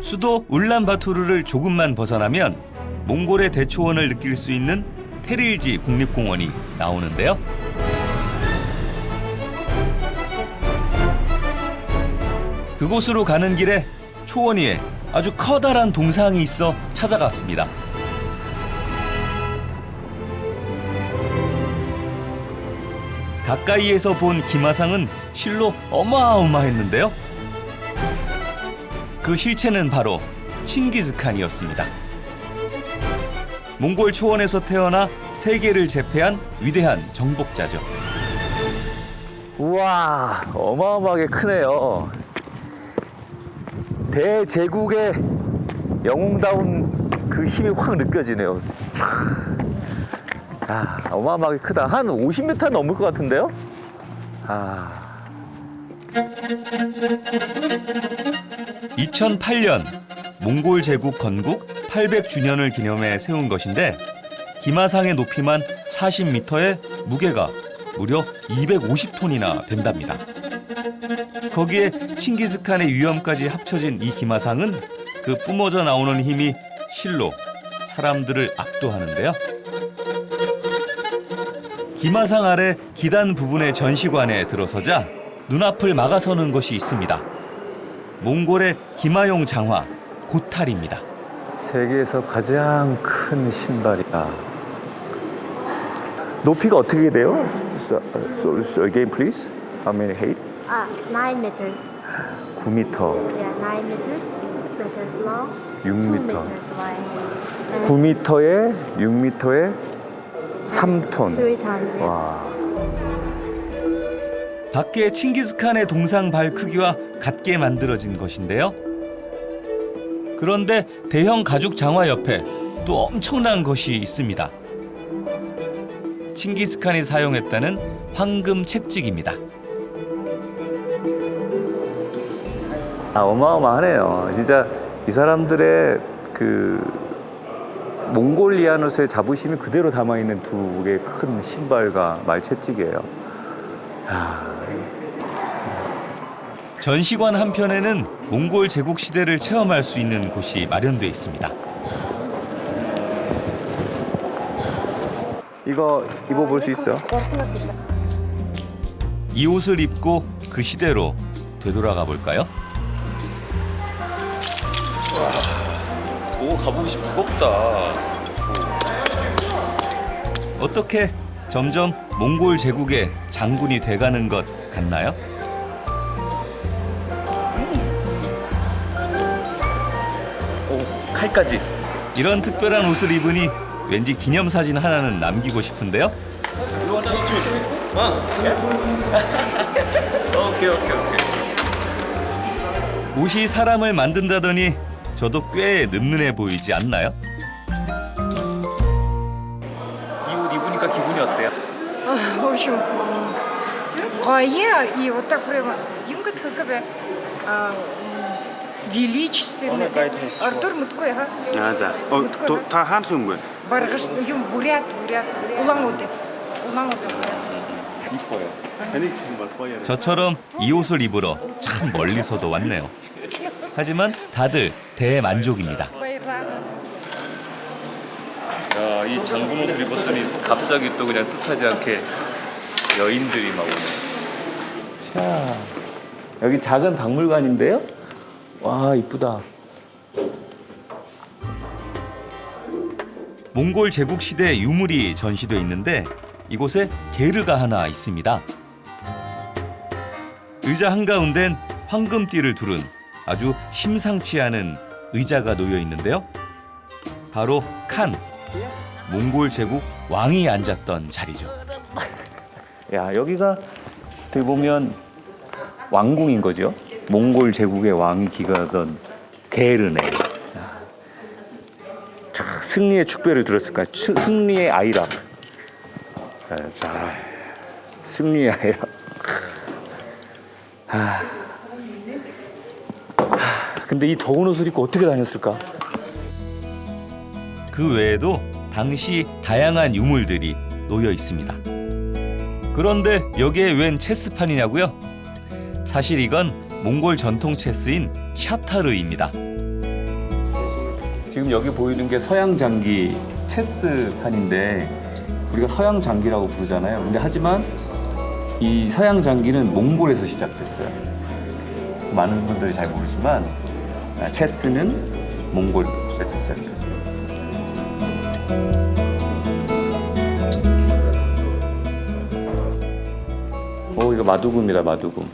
수도 울란바토르를 조금만 벗어나면 몽골의 대초원을 느낄 수 있는 테릴지 국립공원이 나오는데요. 그곳으로 가는 길에 초원 위에 아주 커다란 동상이 있어 찾아갔습니다. 가까이에서 본 기마상은 실로 어마어마했는데요. 그 실체는 바로 칭기즈칸이었습니다. 몽골 초원에서 태어나 세계를 제패한 위대한 정복자죠. 우와, 어마어마하게 크네요. 대제국의 영웅다운 그 힘이 확 느껴지네요. 아, 어마어마하게 크다. 한 50m 넘을 것 같은데요? 아. 2008년 몽골 제국 건국 800주년을 기념해 세운 것인데 기마상의 높이만 40m에 무게가 무려 250톤이나 된답니다. 거기에 칭기즈칸의 위엄까지 합쳐진 이 기마상은 그 뿜어져 나오는 힘이 실로 사람들을 압도하는데요. 기마상 아래 기단 부분의 전시관에 들어서자 눈앞을 막아서는 것이 있습니다. 몽골의 기마용 장화 고탈입니다. 세계에서 가장 큰 신발이다. 높이가 어떻게 돼요? So again, please. How many height? 9 meters. 9m. Yeah, 9 meters, 6 meters long, 2 6m. meters wide. 9m에 6m에 3톤. 3 ton. 와. 밖에 칭기즈칸의 동상 발 크기와 같게 만들어진 것인데요. 그런데 대형 가죽 장화 옆에 또 엄청난 것이 있습니다. 칭기즈칸이 사용했다는 황금 채찍입니다. 아, 어마어마하네요. 진짜 이 사람들의 그 몽골리아노스의 자부심이 그대로 담아있는 두 개의 큰 신발과 말채찍이에요. 전시관 한편에는 몽골 제국 시대를 체험할 수 있는 곳이 마련되어 있습니다. 이거 입어볼 수 있어요? 이 옷을 입고 그 시대로 되돌아가 볼까요? 오, 가보기 무겁다. 어떻게 점점 몽골 제국의 장군이 돼가는 것 같나요? 오, 칼까지. 이런 특별한 옷을 입으니 왠지 기념사진 하나는 남기고 싶은데요. 오케이. 옷이 사람을 만든다더니 저도 꽤 늠름해 보이지 않나요? 이 옷 입으니까 기분이 어때요? В общем, фойе и вот так прямо юнга такая величественная. Артур Мутко, ага. 맞아. 다 한숨은. Баргаш юм бурят, улан-удэ. 이뻐요. 저처럼 이 옷을 입으러 참 멀리서도 왔네요. 하지만 다들 대만족입니다. 야, 이 장군 옷을 입었더니 갑자기 또 그냥 뜻하지 않게 여인들이 막 오네. 자, 여기 작은 박물관인데요. 와, 이쁘다. 몽골 제국 시대 유물이 전시돼 있는데 이곳에 게르가 하나 있습니다. 의자 한가운데는 황금띠를 두른 아주 심상치 않은 의자가 놓여 있는데요. 바로 칸, 몽골 제국 왕이 앉았던 자리죠. 야, 여기가 어떻게 보면 왕궁인 거죠. 몽골 제국의 왕이 기가던 게르네. 자, 승리의 축배를 들었을까? 승리의 아이락. 자, 승리의 아이락. 근데 이 더운 옷을 입고 어떻게 다녔을까? 그 외에도 당시 다양한 유물들이 놓여 있습니다. 그런데 여기에 웬 체스판이냐고요? 사실 이건 몽골 전통 체스인 샤타르입니다. 지금 여기 보이는 게 서양 장기 체스판인데 우리가 서양 장기라고 부르잖아요. 근데 하지만 이 서양 장기는 몽골에서 시작됐어요. 많은 분들이 잘 모르지만 체스는 몽골에서 시작됐어요. 이거 마두금이다, 마두금.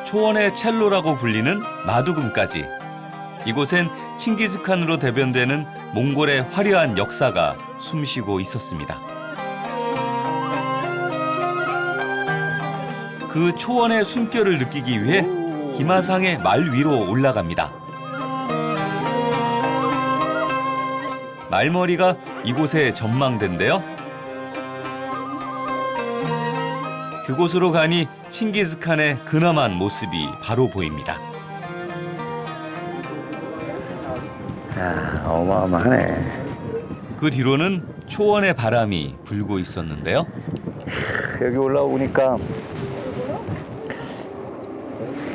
초원의 첼로라고 불리는 마두금까지. 이곳엔 칭기즈칸으로 대변되는 몽골의 화려한 역사가 숨쉬고 있었습니다. 그 초원의 숨결을 느끼기 위해 기마상의 말 위로 올라갑니다. 말머리가 이곳의 전망대인데요. 그곳으로 가니 칭기즈칸의 근엄한 모습이 바로 보입니다. 야, 어마어마하네. 그 뒤로는 초원의 바람이 불고 있었는데요. 여기 올라오니까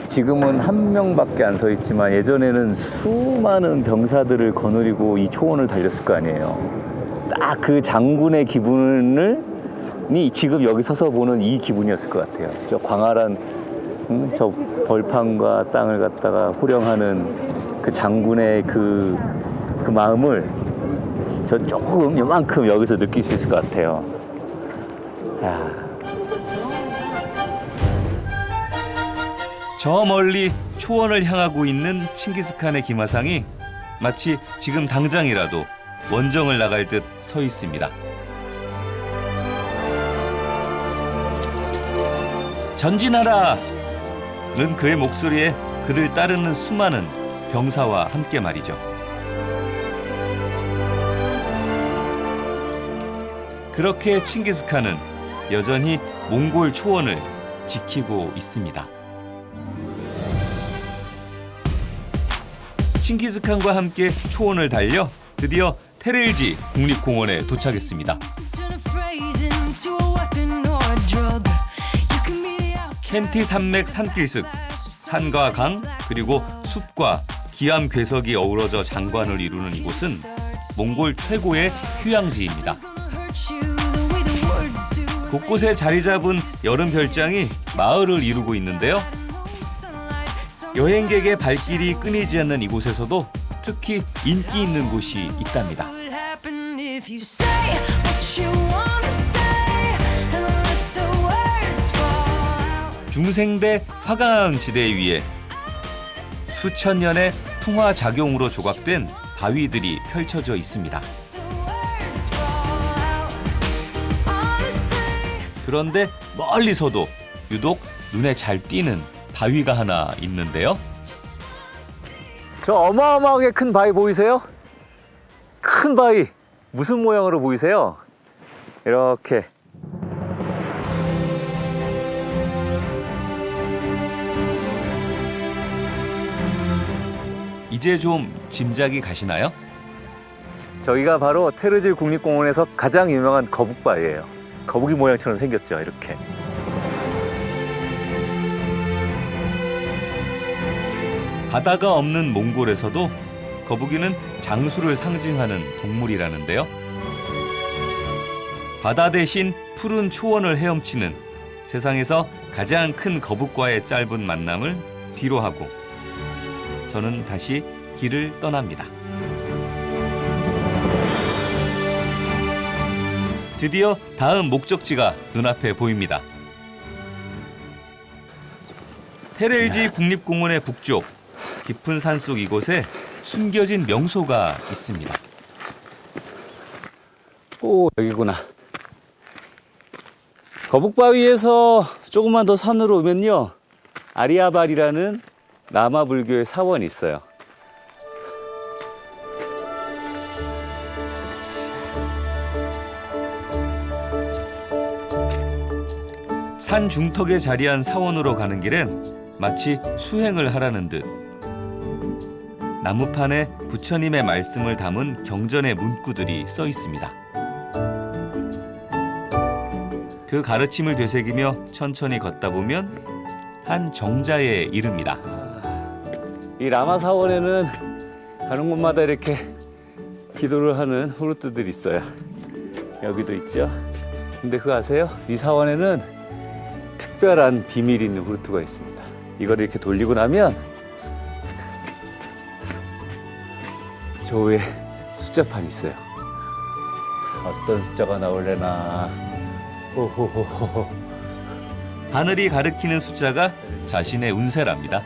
지금은 한 명밖에 안 서 있지만 예전에는 수많은 병사들을 거느리고 이 초원을 달렸을 거 아니에요. 딱 그 장군의 기분을 지금 여기 서서 보는 이 기분이었을 것 같아요. 저 광활한 저 벌판과 땅을 갖다가 호령하는 그 장군의 그 마음을 저 조금 요만큼 여기서 느낄 수 있을 것 같아요. 저 멀리 초원을 향하고 있는 칭기즈칸의 기마상이 마치 지금 당장이라도 원정을 나갈 듯 서 있습니다. 전진하라! 는 그의 목소리에 그를 따르는 수많은 병사와 함께 말이죠. 그렇게 칭기즈칸은 여전히 몽골 초원을 지키고 있습니다. 칭기즈칸과 함께 초원을 달려 드디어 테렐지 국립공원에 도착했습니다. 켄티 산맥 산길습, 산과 강, 그리고 숲과 기암 괴석이 어우러져 장관을 이루는 이곳은 몽골 최고의 휴양지입니다. 곳곳에 자리 잡은 여름 별장이 마을을 이루고 있는데요. 여행객의 발길이 끊이지 않는 이곳에서도 특히 인기 있는 곳이 있답니다. 중생대 화강 지대 위에 수천 년의 풍화 작용으로 조각된 바위들이 펼쳐져 있습니다. 그런데 멀리서도 유독 눈에 잘 띄는 바위가 하나 있는데요. 저 어마어마하게 큰 바위 보이세요? 큰 바위. 무슨 모양으로 보이세요? 이렇게. 이제 좀 짐작이 가시나요? 저기가 바로 테르질 국립공원에서 가장 유명한 거북바위예요. 거북이 모양처럼 생겼죠, 이렇게. 바다가 없는 몽골에서도 거북이는 장수를 상징하는 동물이라는데요. 바다 대신 푸른 초원을 헤엄치는 세상에서 가장 큰 거북과의 짧은 만남을 뒤로 하고 저는 다시 길을 떠납니다. 드디어 다음 목적지가 눈앞에 보입니다. 테렐지 국립공원의 북쪽 깊은 산속 이곳에 숨겨진 명소가 있습니다. 오, 여기구나. 거북바위에서 조금만 더 산으로 오면요, 아리아발이라는 라마 불교의 사원이 있어요. 산 중턱에 자리한 사원으로 가는 길엔 마치 수행을 하라는 듯 나무판에 부처님의 말씀을 담은 경전의 문구들이 써 있습니다. 그 가르침을 되새기며 천천히 걷다 보면 한 정자에 이릅니다. 이 라마 사원에는 가는 곳마다 이렇게 기도를 하는 후르트들이 있어요. 여기도 있죠. 근데 그거 아세요? 이 사원에는 특별한 비밀이 있는 후르트가 있습니다. 이걸 이렇게 돌리고 나면 저 위에 숫자판이 있어요. 어떤 숫자가 나올래나. 호호호호. 하늘이 가리키는 숫자가 자신의 운세랍니다.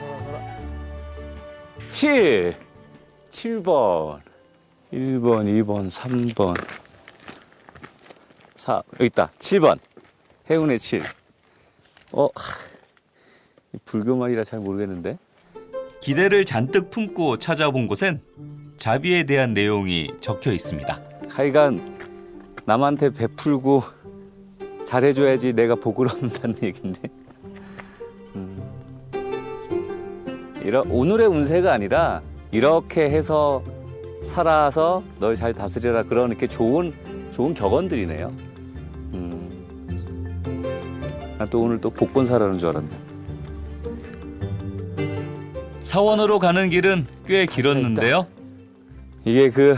7번 1번 2번 3번 4 여기 있다. 7번 행운의 7. 불교말이라 잘 모르겠는데. 기대를 잔뜩 품고 찾아본 곳엔 자비에 대한 내용이 적혀 있습니다. 하여간 남한테 베풀고 잘해줘야지 내가 복을 얻는다는 얘긴데. 오늘의 운세가 아니라 이렇게 해서 살아서 널 잘 다스려라, 그런 이렇게 좋은 격언들이네요. 나 또 오늘 또 복권 사라는 줄 알았네. 사원으로 가는 길은 꽤 길었는데요. 이게 그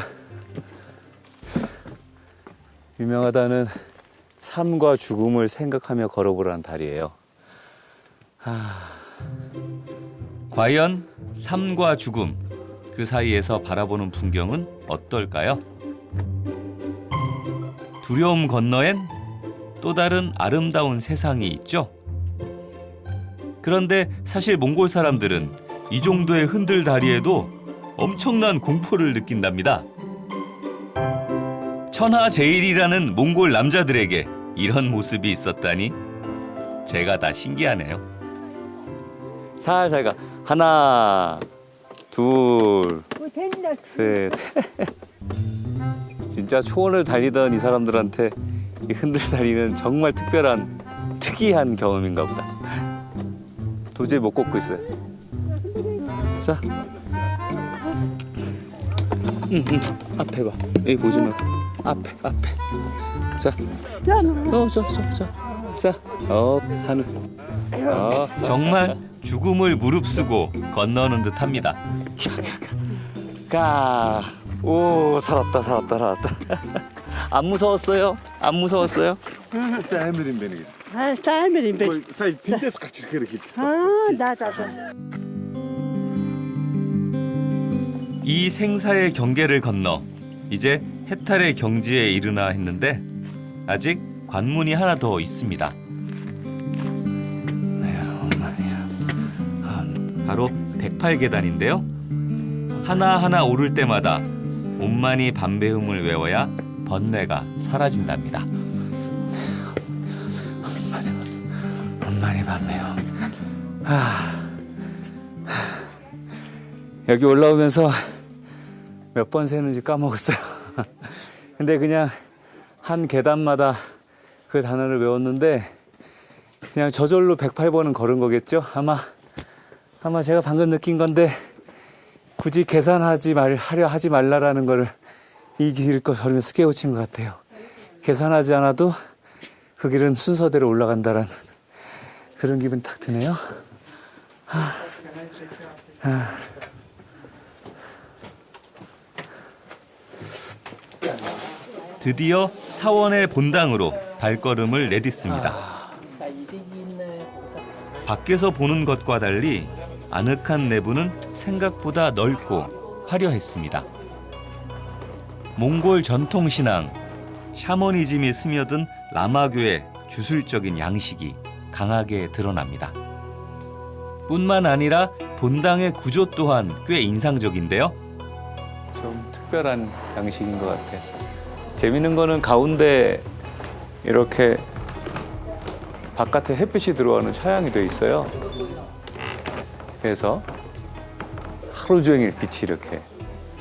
유명하다는 삶과 죽음을 생각하며 걸어보라는 다리예요. 과연 삶과 죽음, 그 사이에서 바라보는 풍경은 어떨까요? 두려움 건너엔 또 다른 아름다운 세상이 있죠. 그런데 사실 몽골 사람들은 이 정도의 흔들 다리에도 엄청난 공포를 느낀답니다. 천하제일이라는 몽골 남자들에게 이런 모습이 있었다니 제가 다 신기하네요. 살살 가. 하나, 둘, 셋. 진짜 초원을 달리던 이 사람들한테 이 흔들다리는 정말 특이한 경험인가 보다. 도저히 못 걷고 있어요. 자, 앞에 봐. 여기 보지 말고 앞에. 자, 자, 하늘. 정말 죽음을 무릅쓰고 건너는 듯합니다. 오, 살았다. 안 무서웠어요? Stämmer in beni. stämmer inte. Säg tintes kaçırır git. Da. 이 생사의 경계를 건너 이제 해탈의 경지에 이르나 했는데 아직 관문이 하나 더 있습니다. 바로 108계단인데요. 하나하나 오를 때마다 옴마니 밤배움을 외워야 번뇌가 사라진답니다. 엄마니 밤에요. 여기 올라오면서 몇 번 세는지 까먹었어요. 근데 그냥 한 계단마다 그 단어를 외웠는데 그냥 저절로 108번은 걸은 거겠죠? 아마 제가 방금 느낀 건데 굳이 하려 하지 말라라는 거를 이 길을 걸으면서 깨우친 것 같아요. 계산하지 않아도 그 길은 순서대로 올라간다라는 그런 기분이 딱 드네요. 드디어 사원의 본당으로 발걸음을 내딛습니다. 밖에서 보는 것과 달리 아늑한 내부는 생각보다 넓고 화려했습니다. 몽골 전통신앙, 샤머니즘이 스며든 라마교의 주술적인 양식이 강하게 드러납니다. 뿐만 아니라 본당의 구조 또한 꽤 인상적인데요. 좀 특별한 양식인 것 같아요. 재밌는 거는 가운데 이렇게 바깥에 햇빛이 들어가는 차양이 돼 있어요. 그래서 하루 종일 빛이 이렇게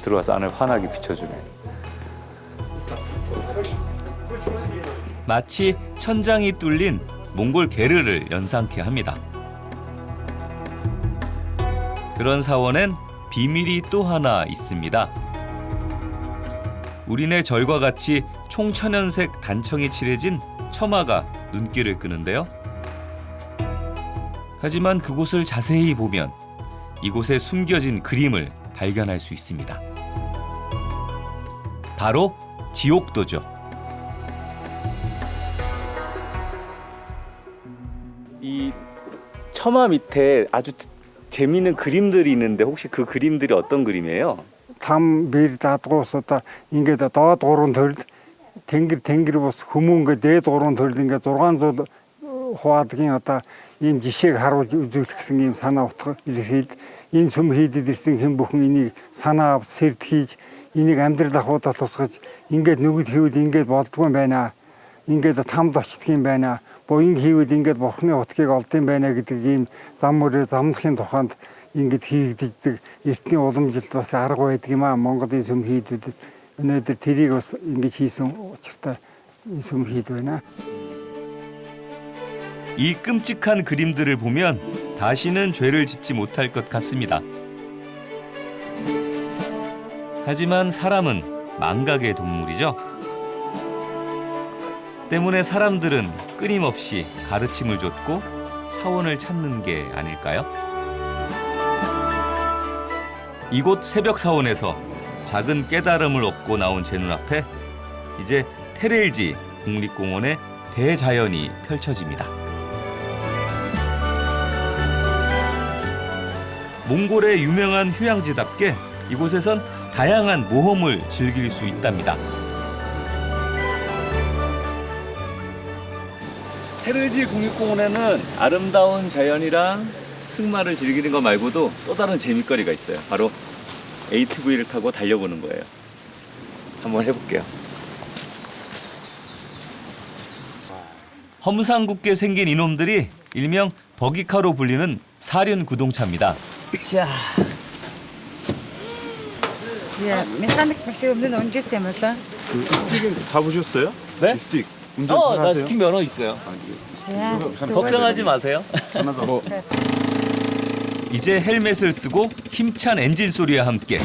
들어와서 안을 환하게 비춰주네. 마치 천장이 뚫린 몽골 게르를 연상케 합니다. 그런 사원엔 비밀이 또 하나 있습니다. 우리네 절과 같이 총천연색 단청이 칠해진 처마가 눈길을 끄는데요. 하지만 그곳을 자세히 보면 이곳에 숨겨진 그림을 발견할 수 있습니다. 바로 지옥도죠. 이 처마 밑에 아주 재미있는 그림들이 있는데 혹시 그 그림들이 어떤 그림이에요? там бэр дадгуусуудаа ингээд доод гурван төрөл тэнгэр бус хүмүүнгээ дээд гурван төрөл ингээд 600 хуваалагийн одоо ийм жишээг харуулж үзүүлэх гэсэн ийм санаа утга илэрхийлж энэ сүм хийдэд ирсэн хэн бүхэн энийг санаа авч сэрд хийж энийг амьдрал ахуйдаа тусгаж ингээд нүгэл хийвэл ингээд болдгүй юм байна. Ингээд тамд очдөг юм байна. Буян хийвэл ингээд бурхны утгыг олд юм байна гэдэг ийм зам мөрөө замнахын тухайд ингээд хийгддэг эртний уламжилт бас арга байдаг юм аа. Монголын сүм хийдүүдэд өнөөдөр тэрийг бас ингэж хийсэн учиртай сүм хийд байна. 이 끔찍한 그림들을 보면 다시는 죄를 짓지 못할 것 같습니다. 하지만 사람은 망각의 동물이죠. 때문에 사람들은 끊임없이 가르침을 줬고 사원을 찾는 게 아닐까요? 이곳 새벽 사원에서 작은 깨달음을 얻고 나온 제 눈앞에 이제 테레일지 국립공원의 대자연이 펼쳐집니다. 몽골의 유명한 휴양지답게 이곳에선 다양한 모험을 즐길 수 있답니다. 테르지 국립공원에는 아름다운 자연이랑 승마를 즐기는 거 말고도 또 다른 재미거리가 있어요. 바로 ATV를 타고 달려보는 거예요. 한번 해볼게요. 험상궂게 생긴 이놈들이 일명 버기카로 불리는 사륜 구동차입니다. 자, Механик машин өмнө нь унжсэн юм болоо. 그 스틱은 다 보셨어요? 네? 이 스틱 운전 나 잘하세요? 스틱 면허 있어요. 걱정하지 마세요. 뭐 이제 헬멧을 쓰고 힘찬 엔진 소리와 함께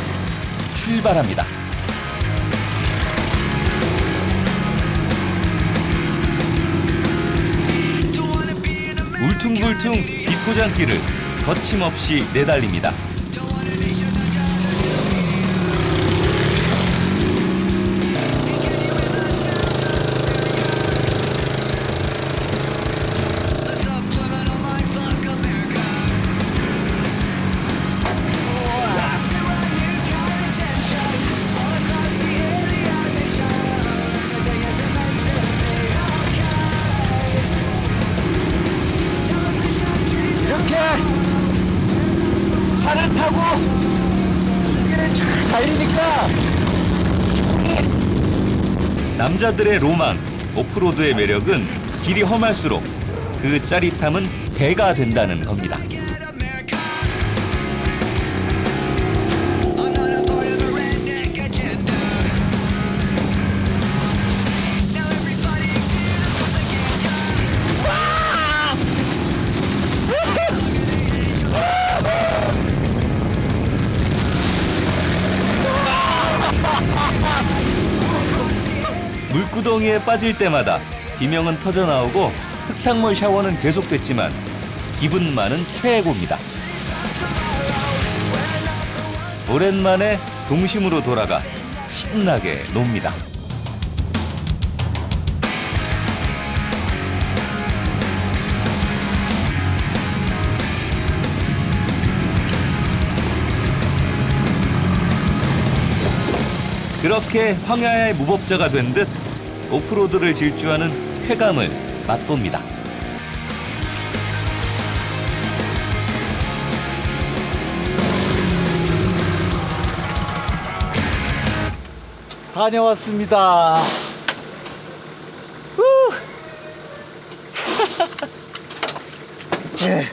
출발합니다. 울퉁불퉁 비포장길을 거침없이 내달립니다. 차를 타고 길을 쫙 달리니까 남자들의 로망, 오프로드의 매력은 길이 험할수록 그 짜릿함은 배가 된다는 겁니다. 물구덩이에 빠질 때마다 비명은 터져나오고 흙탕물 샤워는 계속됐지만 기분만은 최고입니다. 오랜만에 동심으로 돌아가 신나게 놉니다. 그렇게 황야의 무법자가 된 듯 오프로드를 질주하는 쾌감을 맛봅니다. 다녀왔습니다. 네.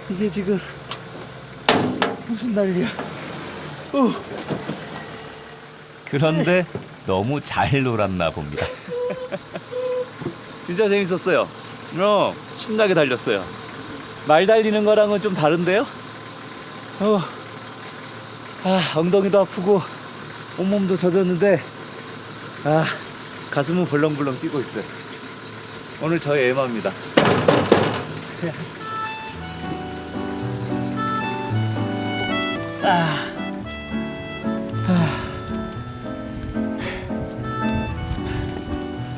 이게 지금 무슨 난리야? 그런데 너무 잘 놀았나 봅니다. 진짜 재밌었어요. 신나게 달렸어요. 말 달리는 거랑은 좀 다른데요? 엉덩이도 아프고 온몸도 젖었는데 가슴은 벌렁벌렁 뛰고 있어요. 오늘 저의 애마입니다.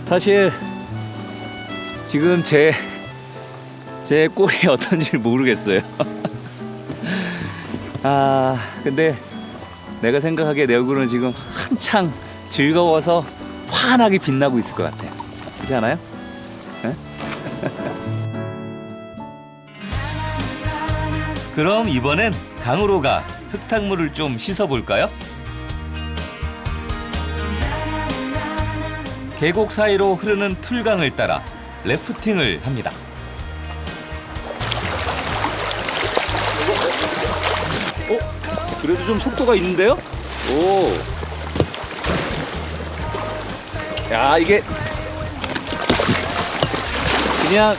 사실 지금 제 꼴이 어떤지 모르겠어요. 근데 내가 생각하기에 내 얼굴은 지금 한창 즐거워서 환하게 빛나고 있을 것 같아. 그렇지 않아요? 네? 그럼 이번엔 강으로 가 흙탕물을 좀 씻어볼까요? 계곡 사이로 흐르는 툴강을 따라 래프팅을 합니다. 그래도 좀 속도가 있는데요? 오. 야, 이게 그냥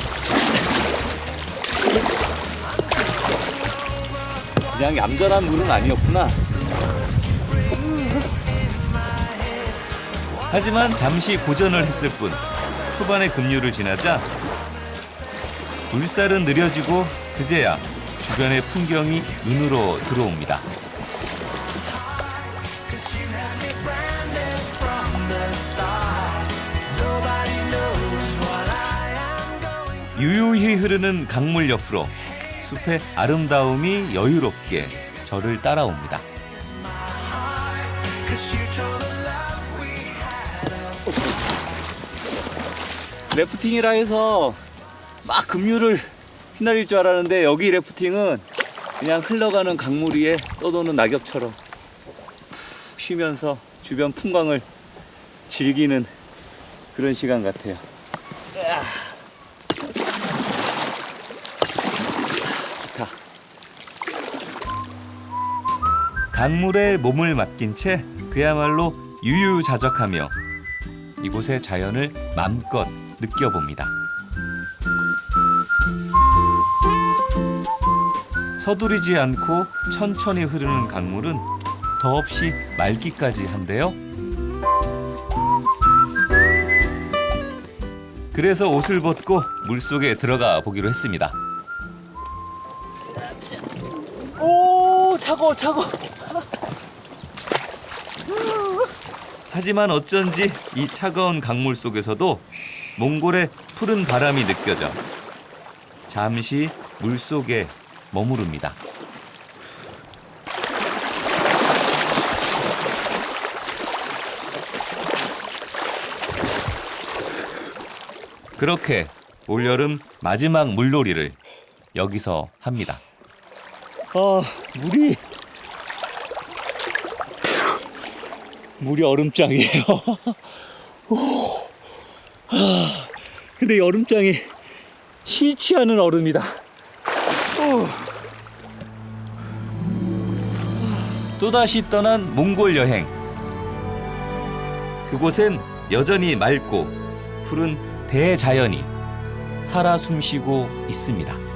얌전한 물은 아니었구나. 하지만 잠시 고전을 했을 뿐 초반의 급류를 지나자 물살은 느려지고 그제야 주변의 풍경이 눈으로 들어옵니다. 유유히 흐르는 강물 옆으로 숲의 아름다움이 여유롭게 저를 따라옵니다. 래프팅이라 해서 막 급류를 휘날릴 줄 알았는데 여기 래프팅은 그냥 흘러가는 강물 위에 떠도는 낙엽처럼 푹 쉬면서 주변 풍광을 즐기는 그런 시간 같아요. 좋다. 강물에 몸을 맡긴 채 그야말로 유유자적하며 이곳의 자연을 맘껏 느껴봅니다. 서두르지 않고 천천히 흐르는 강물은 더없이 맑기까지 한데요. 그래서 옷을 벗고 물속에 들어가 보기로 했습니다. 오, 차가워. 하지만 어쩐지 이 차가운 강물 속에서도 몽골의 푸른 바람이 느껴져 잠시 물속에 머무릅니다. 그렇게 올여름 마지막 물놀이를 여기서 합니다. 물이 얼음장이에요. 근데 이 얼음장이 싫지 않은 얼음이다. 또다시 떠난 몽골 여행. 그곳엔 여전히 맑고 푸른 대자연이 살아 숨쉬고 있습니다.